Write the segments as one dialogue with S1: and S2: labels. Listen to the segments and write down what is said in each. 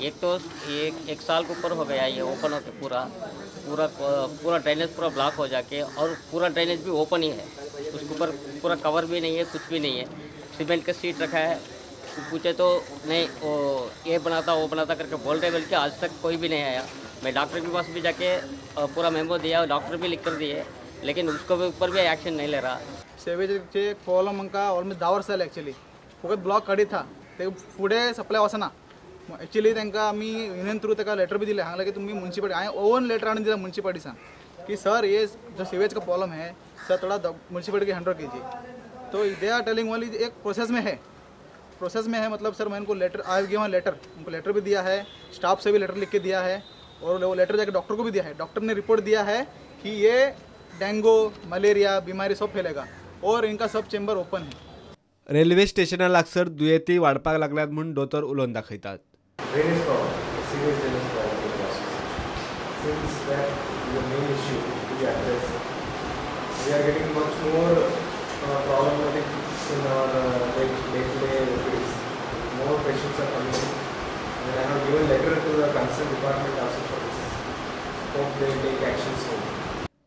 S1: एक तो एक साल के ऊपर हो गया ये ओपन होके पूरा पूरा पूरा ड्रेनेज पूरा ब्लॉक हो जाके, और पूरा ड्रेनेज भी ओपन ही है, उसके ऊपर पूरा कवर भी नहीं है, कुछ भी नहीं है। सीमेंट का सीट रखा है, पूछे तो नहीं वो ये बनाता वो बनाता करके बोल रहे, बल्कि आज तक कोई भी नहीं आया। मैं डॉक्टर के पास भी जाके पूरा मेमो दिया, डॉक्टर भी लिख कर दिए, लेकिन उसको भी ऊपर भी एक्शन नहीं ले रहा।
S2: सेवेचे प्रॉब्लम आमकां ऑलमोस्ट 10 वर्सां जाली एक्चुअली, फकत ब्लॉक काडी था ते फुडें सप्लाय वचना। एक्चुअली तांकां आमी युनियन थ्रू ताका लेटर भी दिले, सांगलें की तुमी म्युनिसिपालिटी, हांवें ओन लेटर हाडून दिला म्युनिसिपालिटीसान कि सर ये जो सीवेज का प्रॉब्लम है सर थोड़ा म्युनिसिपालिटी के 100 कीजिए। तो दे आर टेलिंग वाली एक प्रोसेस में है, मतलब सर मैं उनको लेटर आई गिवन लेटर, उनको लेटर भी दिया है, स्टाफ से भी लेटर लिख के दिया है, और वो लेटर जाके डॉक्टर को भी दिया है। डॉक्टर ने रिपोर्ट दिया है कि ये डेंगू मलेरिया बीमारी सब फैलेगा, और इनका सब चेंबर ओपन है।
S3: रेल्वे स्टेशना लागसर दुयेंती वाडपाक लागल्यात म्हूण दोतोर उलोवन दाखयतात.
S4: Drainage problem, serious drainage problem in the hospital. Since that is the main issue to be addressed, we are getting much more problematic in our day-to-day routines. More patients are coming in, and I have given letter to the concerned department also for this. Hope they will take action soon.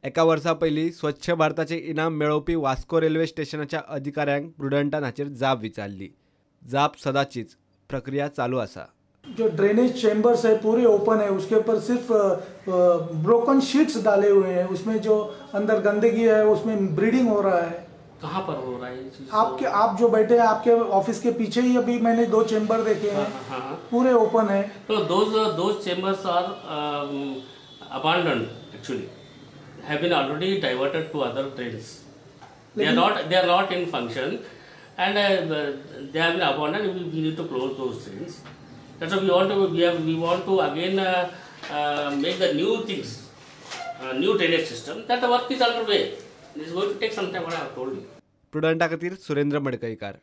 S3: एका वर्सा पयलीं स्वच्छ भारताचे इनाम मेळोवपी Vasco railway स्टेशनाच्या अधिकाऱ्यांक प्रुडंटान हाचेर जाप विचारली. जाप सदांचीच, प्रक्रिया चालू आसा.
S5: जो ड्रेनेज चेंबर्स है पूरे ओपन है, उसके ऊपर सिर्फ ब्रोकन शीट्स डाले हुए हैं, उसमें जो अंदर गंदगी है उसमें ब्रीडिंग हो रहा है.
S6: कहाँ पर हो रहा है ये चीज़?
S5: आप जो बैठे हैं आपके ऑफिस के पीछे ही अभी मैंने 2 चेंबर देखे हैं.
S6: हाँ.
S5: पूरे ओपन है.
S6: तो those chambers are abandoned actually, have been already diverted to other drains. They are not in function, and they have been abandoned. We need to close those drains. That's why we want to again make the new things, new drainage system. That the work is underway. It is going to take some time. What I have told you.
S3: प्रुडंटा खातीर सुरेंद्र मडकईकार.